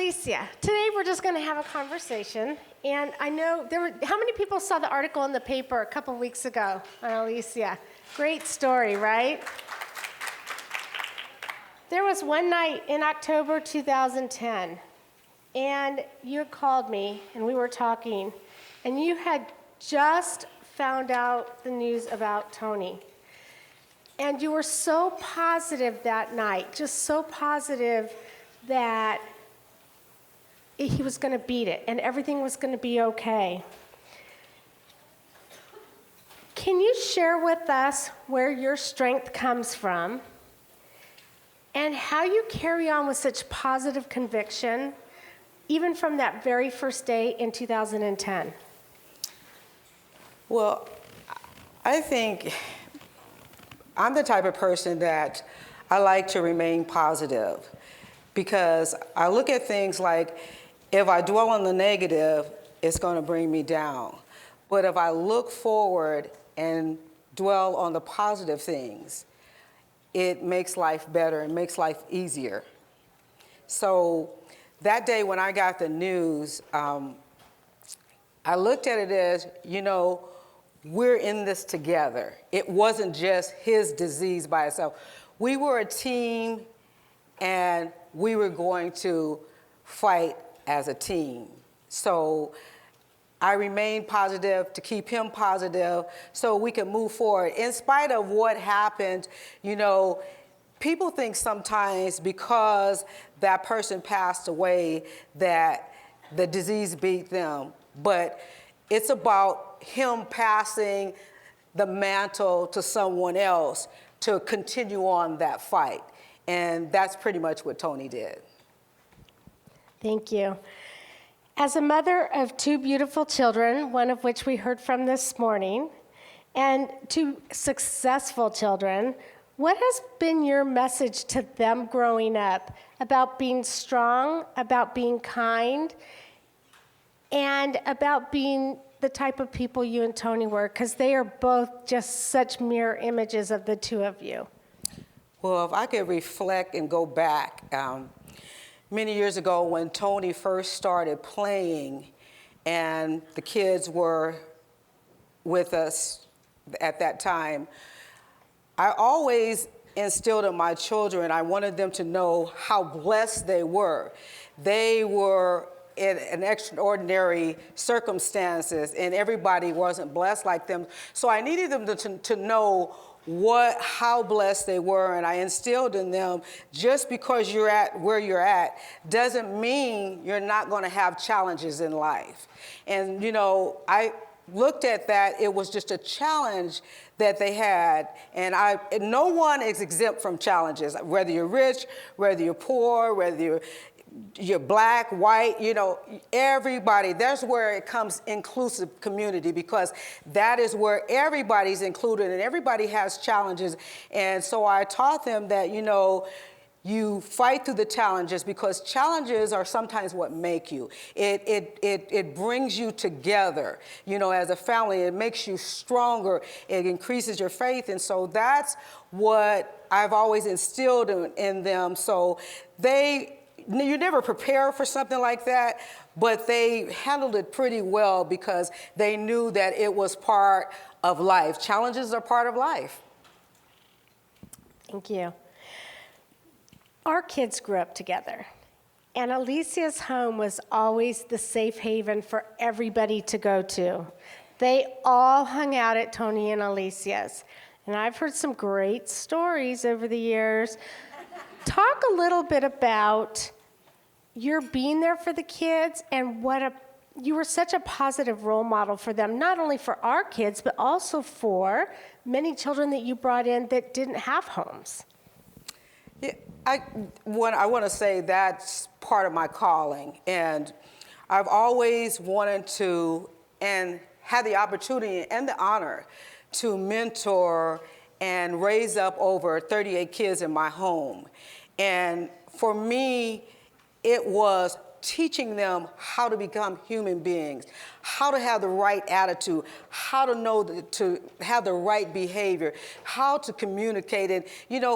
Alicia, today we're just going to have a conversation. And I know how many people saw the article in the paper a couple weeks ago on Alicia? Great story, right? There was one night in October 2010, and you had called me, and we were talking, and you had just found out the news about Tony. And you were so positive that night, just so positive that he was going to beat it and everything was going to be okay. Can you share with us where your strength comes from and how you carry on with such positive conviction, even from that very first day in 2010? Well, I think I'm the type of person that I like to remain positive because I look at things like if I dwell on the negative, it's going to bring me down. But if I look forward and dwell on the positive things, it makes life better and makes life easier. So that day when I got the news, I looked at it as, we're in this together. It wasn't just his disease by itself. We were a team, and we were going to fight as a team. So I remained positive to keep him positive so we can move forward. In spite of what happened, people think sometimes because that person passed away that the disease beat them. But it's about him passing the mantle to someone else to continue on that fight. And that's pretty much what Tony did. Thank you. As a mother of two beautiful children, one of which we heard from this morning, and two successful children, what has been your message to them growing up about being strong, about being kind, and about being the type of people you and Tony were? Because they are both just such mirror images of the two of you. Well, if I could reflect and go back, many years ago when Tony first started playing and the kids were with us at that time, I always instilled in my children, I wanted them to know how blessed they were. They were in an extraordinary circumstances and everybody wasn't blessed like them. So I needed them to know how blessed they were, and I instilled in them, just because you're at where you're at doesn't mean you're not going to have challenges in life. And I looked at that, it was just a challenge that they had, and no one is exempt from challenges, whether you're rich, whether you're poor, whether you're black, white, everybody. That's where it comes inclusive community, because that is where everybody's included and everybody has challenges. And so I taught them that, you fight through the challenges because challenges are sometimes what make you. It brings you together, as a family. It makes you stronger. It increases your faith. And so that's what I've always instilled in them. So you never prepare for something like that, but they handled it pretty well because they knew that it was part of life. Challenges are part of life. Thank you. Our kids grew up together, and Alicia's home was always the safe haven for everybody to go to. They all hung out at Tony and Alicia's, and I've heard some great stories over the years. Talk a little bit about your being there for the kids and you were such a positive role model for them, not only for our kids, but also for many children that you brought in that didn't have homes. Yeah, I want to say that's part of my calling, and I've always wanted to and had the opportunity and the honor to mentor and raise up over 38 kids in my home. And for me, it was teaching them how to become human beings, how to have the right attitude, how to know to have the right behavior, how to communicate, and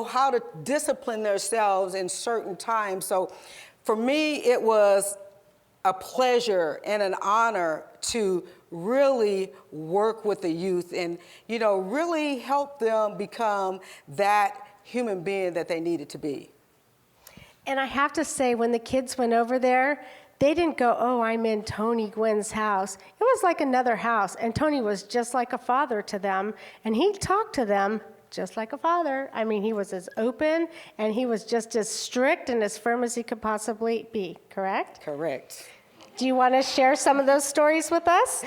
how to discipline themselves in certain times. So for me, it was a pleasure and an honor to really work with the youth and, really help them become that human being that they needed to be. And I have to say, when the kids went over there, they didn't go, oh, I'm in Tony Gwynn's house. It was like another house, and Tony was just like a father to them, and he talked to them just like a father. I mean, he was as open, and he was just as strict and as firm as he could possibly be, correct? Correct. Do you want to share some of those stories with us?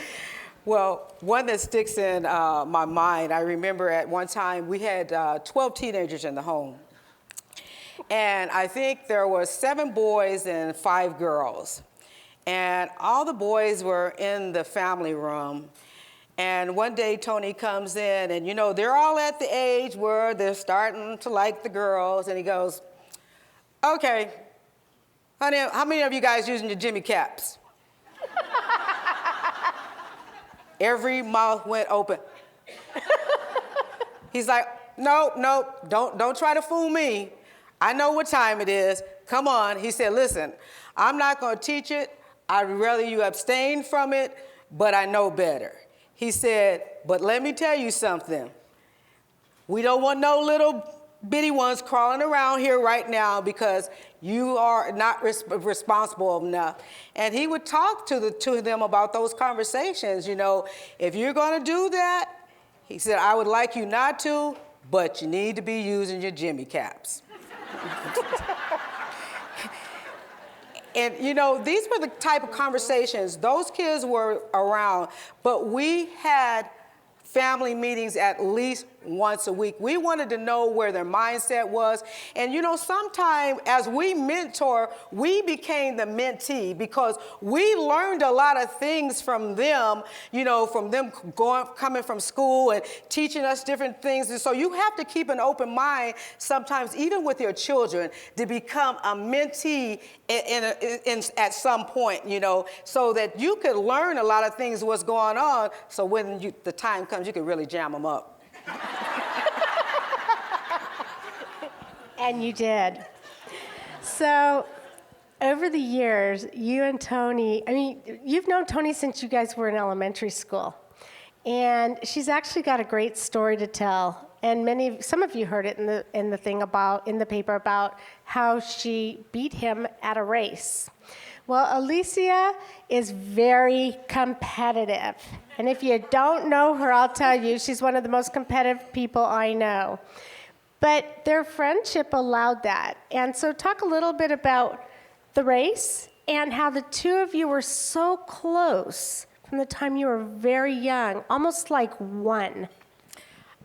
Well, one that sticks in my mind, I remember at one time we had 12 teenagers in the home. And I think there were 7 boys and 5 girls. And all the boys were in the family room. And one day Tony comes in and, they're all at the age where they're starting to like the girls. And he goes, okay, honey, how many of you guys using your Jimmy caps? Every mouth went open. He's like, no, don't try to fool me. I know what time it is. Come on. He said, listen, I'm not going to teach it. I'd rather you abstain from it, but I know better. He said, but let me tell you something. We don't want no little bitty ones crawling around here right now because you are not responsible enough. And he would talk to them about those conversations. If you're going to do that, he said, I would like you not to, but you need to be using your Jimmy caps. And, these were the type of conversations. Those kids were around, but we had family meetings at least once a week. We wanted to know where their mindset was. And, sometimes as we mentor, we became the mentee because we learned a lot of things from them, from them coming from school and teaching us different things. And so you have to keep an open mind sometimes, even with your children, to become a mentee at some point, so that you could learn a lot of things, what's going on, so when the time comes, you can really jam them up. And you did. So over the years, you and Tony, you've known Tony since you guys were in elementary school. And she's actually got a great story to tell. And some of you heard it in the paper about how she beat him at a race. Well, Alicia is very competitive. And if you don't know her, I'll tell you, she's one of the most competitive people I know. But their friendship allowed that. And so talk a little bit about the race and how the two of you were so close from the time you were very young, almost like one.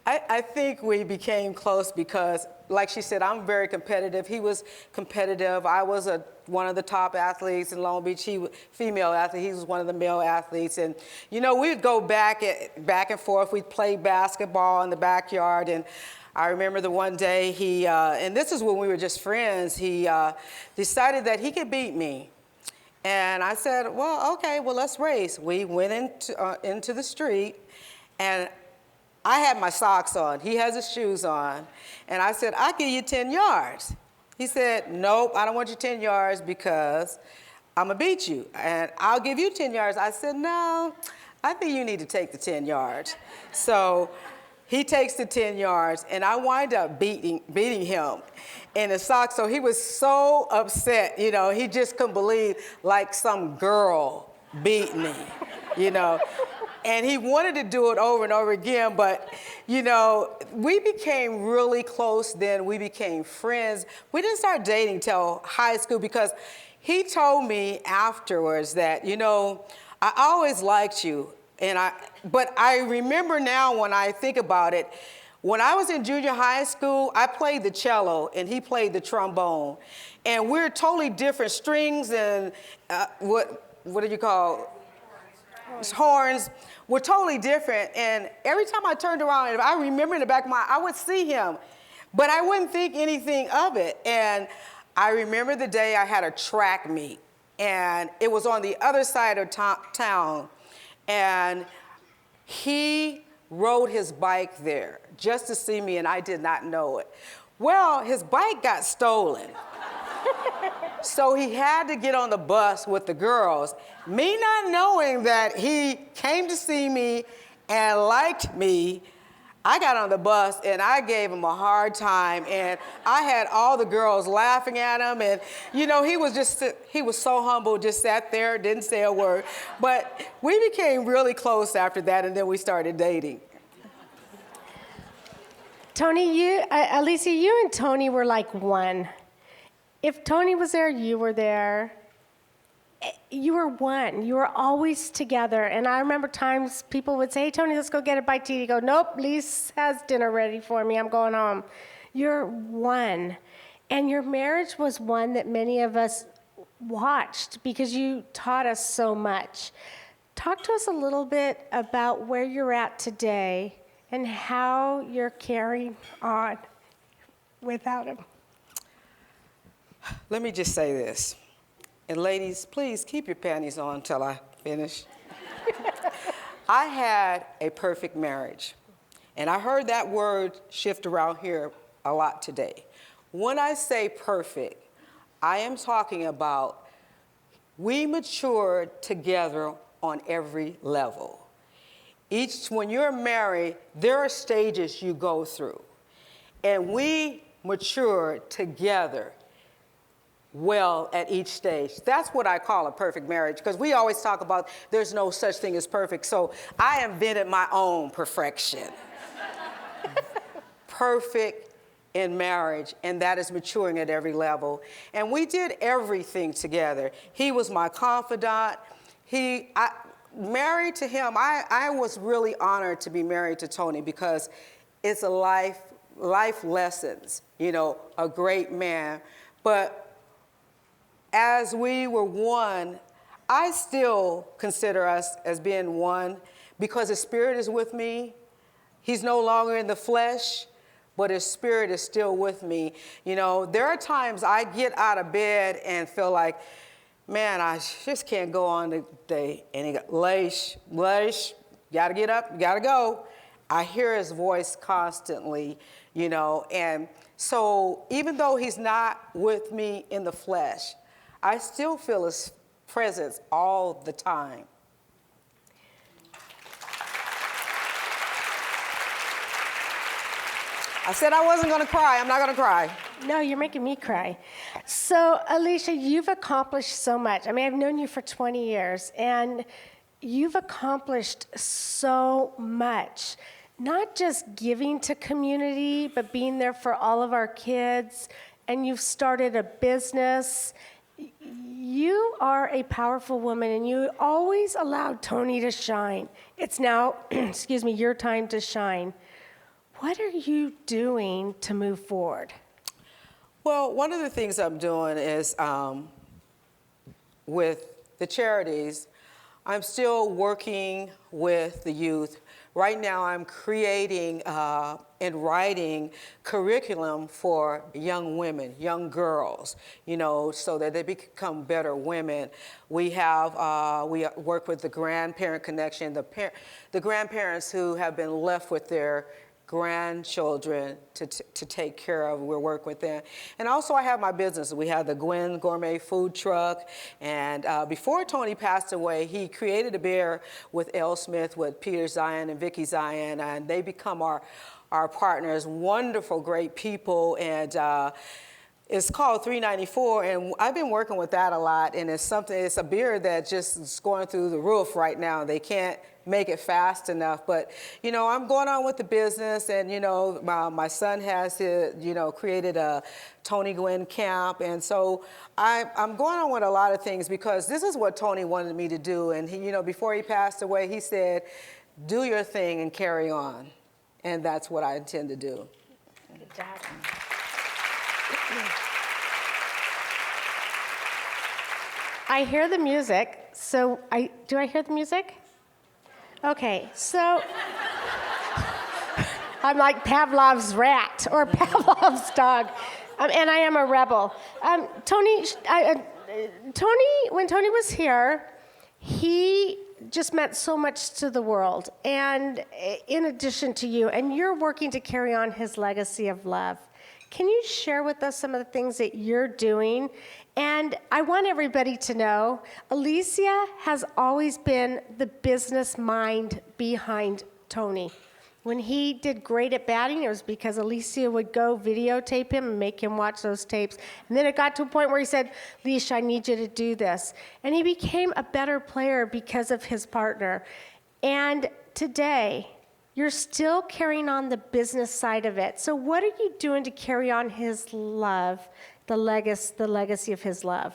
I think we became close because, like she said, I'm very competitive. He was competitive. I was one of the top athletes in Long Beach. He was female athlete. He was one of the male athletes. And, we'd go back and forth. We'd play basketball in the backyard. And I remember the one day and this is when we were just friends, he decided that he could beat me. And I said, well, okay, well, let's race. We went into the street, and I had my socks on. He has his shoes on. And I said, I'll give you 10 yards. He said, nope, I don't want you 10 yards because I'm going to beat you. And I'll give you 10 yards. I said, no, I think you need to take the 10 yards. So he takes the 10 yards, and I wind up beating him in the socks. So he was so upset, he just couldn't believe, like some girl beat me, And he wanted to do it over and over again, but, we became really close then. We became friends. We didn't start dating till high school because he told me afterwards that, I always liked you. But I remember now when I think about it, when I was in junior high school, I played the cello and he played the trombone. And we're totally different strings and what do you call horns. We're totally different. And every time I turned around, and I remember in the back of my eye, I would see him, but I wouldn't think anything of it. And I remember the day I had a track meet, and it was on the other side of town. And he rode his bike there just to see me, and I did not know it. Well, his bike got stolen. So he had to get on the bus with the girls. Me not knowing that he came to see me and liked me, I got on the bus and I gave him a hard time, and I had all the girls laughing at him, and he was so humble, just sat there, didn't say a word. But we became really close after that, and then we started dating. Tony, Alicia, you and Tony were like one. If Tony was there, you were there. You were one. You were always together. And I remember times people would say, "Hey, Tony, let's go get a bite to eat." You go, "Nope, Lise has dinner ready for me. I'm going home." You're one. And your marriage was one that many of us watched because you taught us so much. Talk to us a little bit about where you're at today and how you're carrying on without him. Let me just say this. And ladies, please keep your panties on until I finish. I had a perfect marriage. And I heard that word shift around here a lot today. When I say perfect, I am talking about we matured together on every level. When you're married, there are stages you go through. And we matured together well at each stage. That's what I call a perfect marriage, because we always talk about there's no such thing as perfect. So I invented my own perfection. Perfect in marriage, and that is maturing at every level. And we did everything together. He was my confidant. Married to him, I was really honored to be married to Tony, because it's a life lessons, a great man. But as we were one, I still consider us as being one because his spirit is with me. He's no longer in the flesh, but his spirit is still with me. There are times I get out of bed and feel like, man, I just can't go on today. And he goes, Leish, gotta get up, you gotta go. I hear his voice constantly, and so even though he's not with me in the flesh, I still feel his presence all the time. I said I wasn't gonna cry, I'm not gonna cry. No, you're making me cry. So, Alicia, you've accomplished so much. I mean, I've known you for 20 years, and you've accomplished so much. Not just giving to community, but being there for all of our kids, and you've started a business. You are a powerful woman, and you always allowed Tony to shine. It's now, your time to shine. What are you doing to move forward? Well, one of the things I'm doing is with the charities, I'm still working with the youth. Right now, I'm creating and writing curriculum for young women, young girls, so that they become better women. We work with the Grandparent Connection, the grandparents who have been left with their grandchildren to take care of. We'll work with them. And also I have my business. We have the Gwynn gourmet food truck. And before Tony passed away, he created a beer with Elle Smith, with Peter Zion and Vicky Zion, and they become our partners, wonderful, great people. And it's called 394, and I've been working with that a lot, and it's a beer that just is going through the roof right now. They can't make it fast enough, but I'm going on with the business, and my son has created a Tony Gwynn camp, and so I'm going on with a lot of things because this is what Tony wanted me to do, and he, before he passed away, he said, "Do your thing and carry on," and that's what I intend to do. Good job. I hear the music, so do I hear the music? Okay, so I'm like Pavlov's rat or Pavlov's dog, and I am a rebel. Tony, when Tony was here, he just meant so much to the world, and in addition to you, and you're working to carry on his legacy of love. Can you share with us some of the things that you're doing? And I want everybody to know, Alicia has always been the business mind behind Tony. When he did great at batting, it was because Alicia would go videotape him and make him watch those tapes. And then it got to a point where he said, Alicia, I need you to do this. And he became a better player because of his partner. And today, you're still carrying on the business side of it. So what are you doing to carry on his love, the legacy of his love?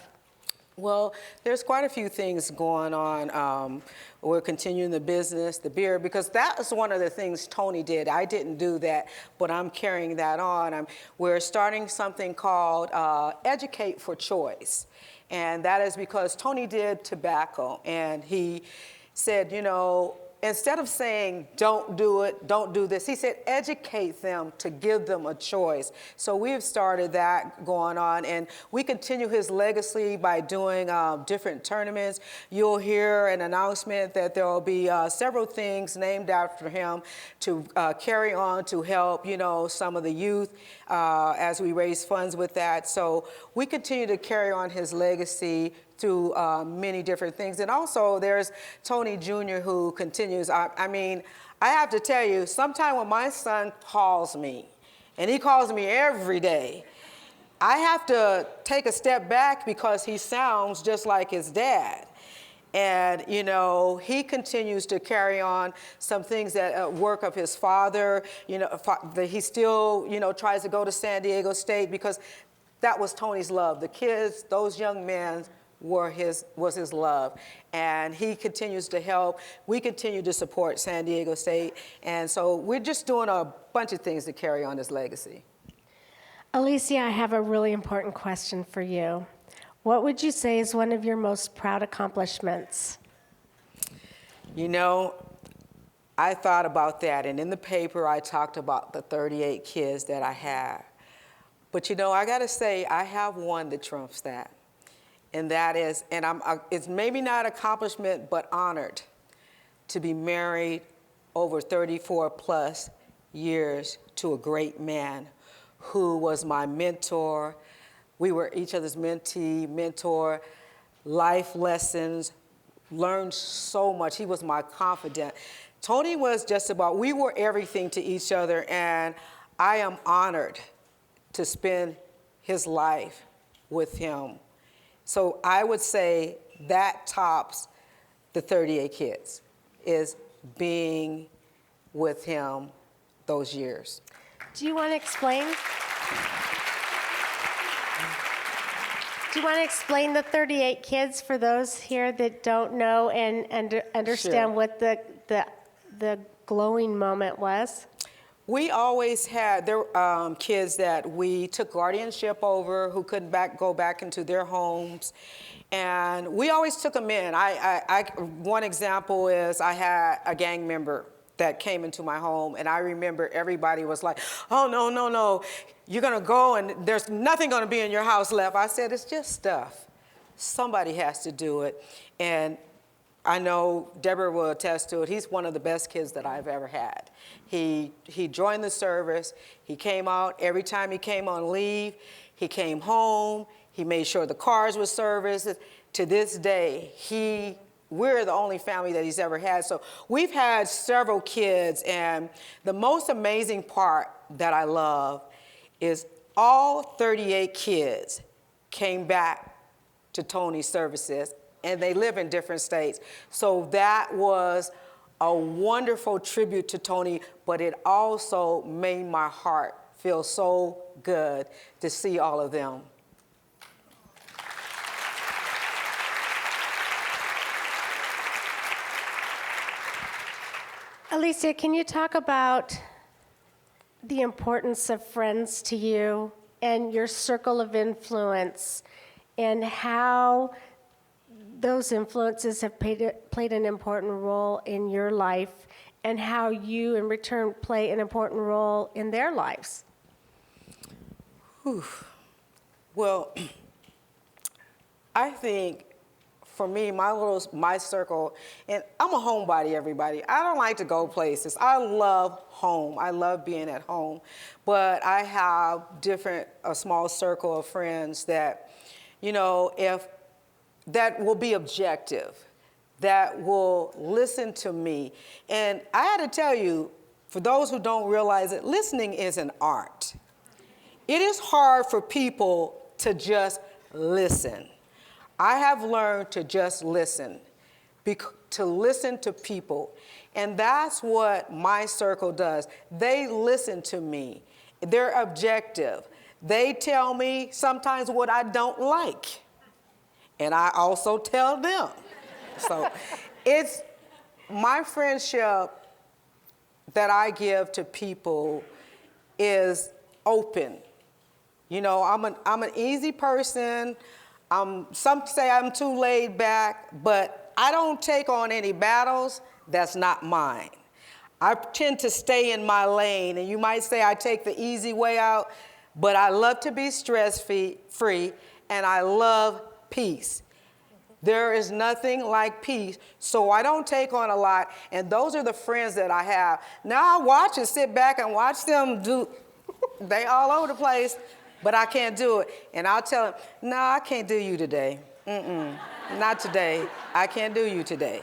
Well, there's quite a few things going on. We're continuing the business, the beer, because that was one of the things Tony did. I didn't do that, but I'm carrying that on. We're starting something called Educate for Choice. And that is because Tony did tobacco, and he said, you know, instead of saying, don't do it, don't do this, he said, educate them to give them a choice. So we've started that going on, and we continue his legacy by doing different tournaments. You'll hear an announcement that there will be several things named after him to carry on to help, you know, some of the youth as we raise funds with that. So we continue to carry on his legacy through many different things. And also there's Tony Jr. who continues. I mean, I have to tell you, sometime when my son calls me, and he calls me every day, I have to take a step back because he sounds just like his dad. And, you know, he continues to carry on some things that work of his father. You know, he still, you know, tries to go to San Diego State because that was Tony's love. The kids, those young men, was his love, and he continues to help. We continue to support San Diego State, and so we're just doing a bunch of things to carry on his legacy. Alicia, I have a really important question for you. What would you say is one of your most proud accomplishments? You know, I thought about that, and in the paper I talked about the 38 kids that I have. But you know, I gotta say, I have one that trumps that. And that is, and it's maybe not accomplishment, but honored to be married over 34 plus years to a great man who was my mentor. We were each other's mentee, mentor, life lessons, learned so much. He was my confidant. Tony was just about, we were everything to each other, and I am honored to spend his life with him. So I would say that tops the 38 kids, is being with him those years. Do you want to explain? Do you want to explain the 38 kids for those here that don't know and understand Sure. what the glowing moment was? We always had kids that we took guardianship over who couldn't go back into their homes, and we always took them in. One example is I had a gang member that came into my home, and I remember everybody was like, oh, no, no, no, you're gonna go and there's nothing gonna be in your house left. I said, it's just stuff. Somebody has to do it. And I know Deborah will attest to it. He's one of the best kids that I've ever had. He joined the service. He came out every time he came on leave. He came home. He made sure the cars were serviced. To this day, we're the only family that he's ever had. So we've had several kids, and the most amazing part that I love is all 38 kids came back to Tony's services, and they live in different states. So that was a wonderful tribute to Tony, but it also made my heart feel so good to see all of them. Alicia, can you talk about the importance of friends to you and your circle of influence and how those influences have played an important role in your life and how you, in return, play an important role in their lives? Whew. Well, I think for me, my circle, and I'm a homebody, everybody. I don't like to go places. I love home. I love being at home. But I have a small circle of friends that, that will be objective, that will listen to me. And I had to tell you, for those who don't realize it, listening is an art. It is hard for people to just listen. I have learned to just listen, to listen to people. And that's what my circle does. They listen to me. They're objective. They tell me sometimes what I don't like. And I also tell them. So it's my friendship that I give to people is open. I'm an easy person. Some say I'm too laid back, but I don't take on any battles that's not mine. I tend to stay in my lane, and you might say I take the easy way out, but I love to be stress-free, and I love peace. There is nothing like peace, so I don't take on a lot, and those are the friends that I have. Now I watch and sit back and watch them do, they all over the place, but I can't do it. And I'll tell them, no, I can't do you today. Not today. I can't do you today.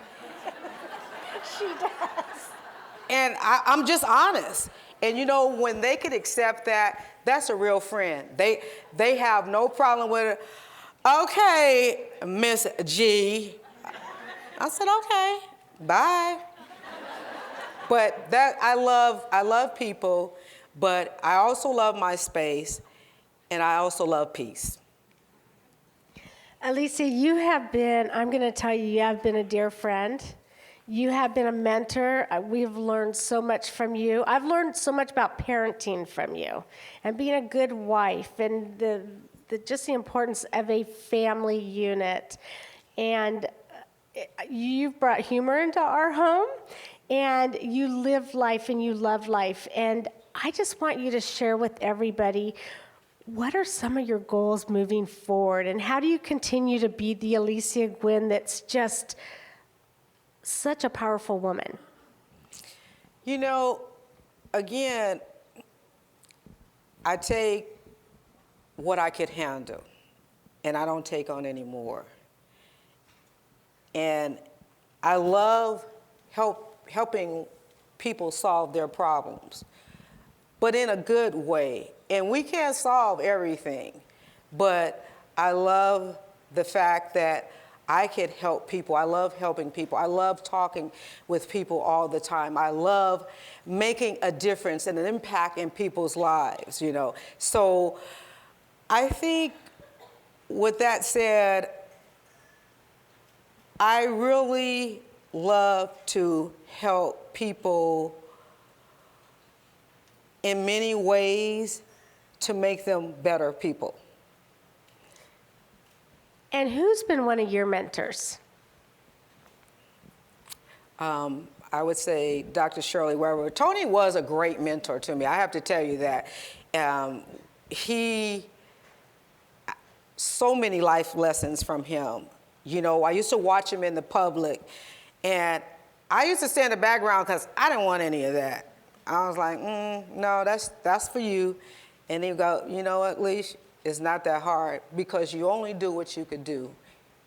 She does. And I'm just honest. And when they can accept that, that's a real friend. They have no problem with it. Okay, Miss G. I said, okay, bye. But I love people, but I also love my space, and I also love peace. Alicia, I'm going to tell you, you have been a dear friend. You have been a mentor. We've learned so much from you. I've learned so much about parenting from you and being a good wife and just the importance of a family unit. And you've brought humor into our home, and you live life and you love life. And I just want you to share with everybody, what are some of your goals moving forward, and how do you continue to be the Alicia Gwynn that's just such a powerful woman? Again, I take what I could handle, and I don't take on any more. And I love helping people solve their problems, but in a good way. And we can't solve everything, but I love the fact that I could help people. I love helping people. I love talking with people all the time. I love making a difference and an impact in people's lives, So I think with that said, I really love to help people in many ways to make them better people. And who's been one of your mentors? I would say Dr. Shirley Weber. Tony was a great mentor to me. I have to tell you that. So many life lessons from him. I used to watch him in the public, and I used to stay in the background because I didn't want any of that. I was like, no, that's for you. And he'd go, you know what, Leash, it's not that hard because you only do what you could do.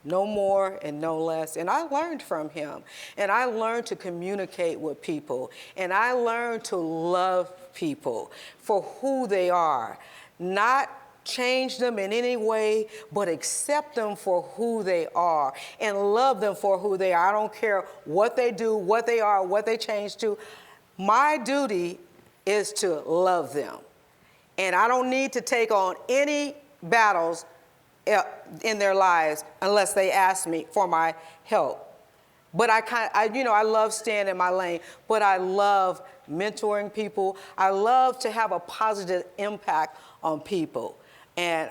No more and no less. And I learned from him. And I learned to communicate with people. And I learned to love people for who they are. Not change them in any way, but accept them for who they are and love them for who they are. I don't care what they do, what they are, what they change to. My duty is to love them. And I don't need to take on any battles in their lives unless they ask me for my help. But I love staying in my lane, but I love mentoring people. I love to have a positive impact on people. And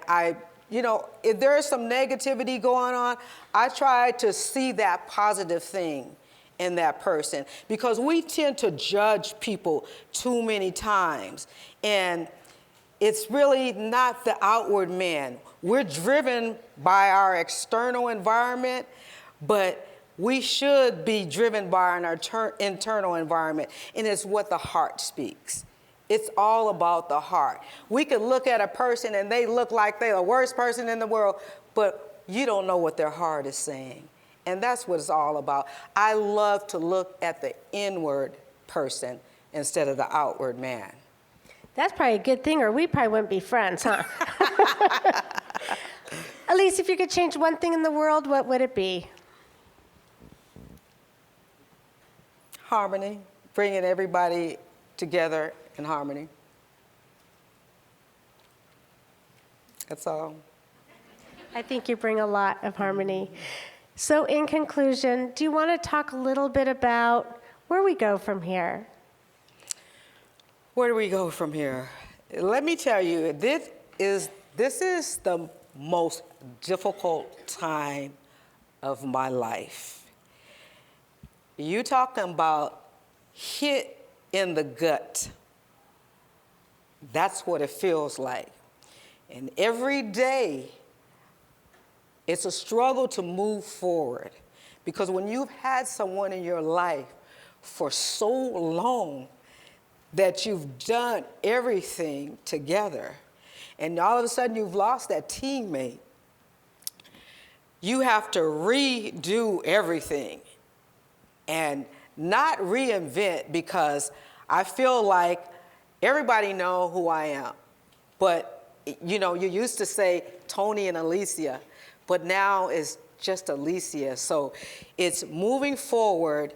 if there is some negativity going on, I try to see that positive thing in that person, because we tend to judge people too many times. And it's really not the outward man. We're driven by our external environment, but we should be driven by our internal environment, and it's what the heart speaks. It's all about the heart. We could look at a person and they look like they're the worst person in the world, but you don't know what their heart is saying. And that's what it's all about. I love to look at the inward person instead of the outward man. That's probably a good thing, or we probably wouldn't be friends, huh? Alicia, if you could change one thing in the world, what would it be? Harmony, bringing everybody together in harmony. That's all. I think you bring a lot of harmony. So in conclusion, do you want to talk a little bit about where we go from here? Where do we go from here? Let me tell you, this is the most difficult time of my life. You talking about hit in the gut. That's what it feels like. And every day, it's a struggle to move forward. Because when you've had someone in your life for so long that you've done everything together, and all of a sudden you've lost that teammate, you have to redo everything. And not reinvent, because I feel like everybody know who I am. But, you know, you used to say Tony and Alicia, but now it's just Alicia. So it's moving forward,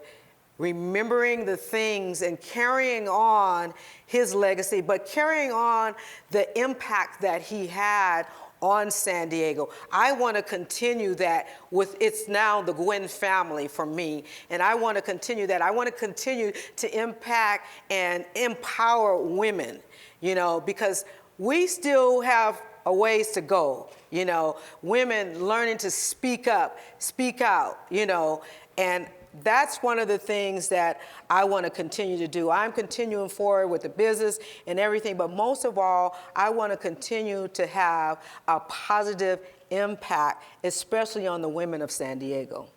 remembering the things and carrying on his legacy, but carrying on the impact that he had on San Diego. I want to continue that with, it's now the Gwynn family for me, and I want to continue that. I want to continue to impact and empower women, you know, because we still have a ways to go, you know, women learning to speak up, speak out, you know, and that's one of the things that I want to continue to do. I'm continuing forward with the business and everything, but most of all, I want to continue to have a positive impact, especially on the women of San Diego.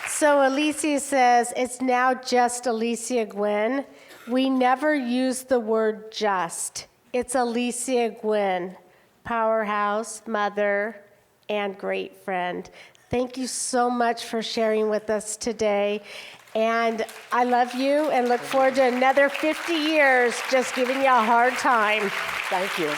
So Alicia says, it's now just Alicia Gwynn. We never use the word just. It's Alicia Gwynn, powerhouse, mother, and great friend. Thank you so much for sharing with us today. And I love you and look forward to another 50 years just giving you a hard time. Thank you.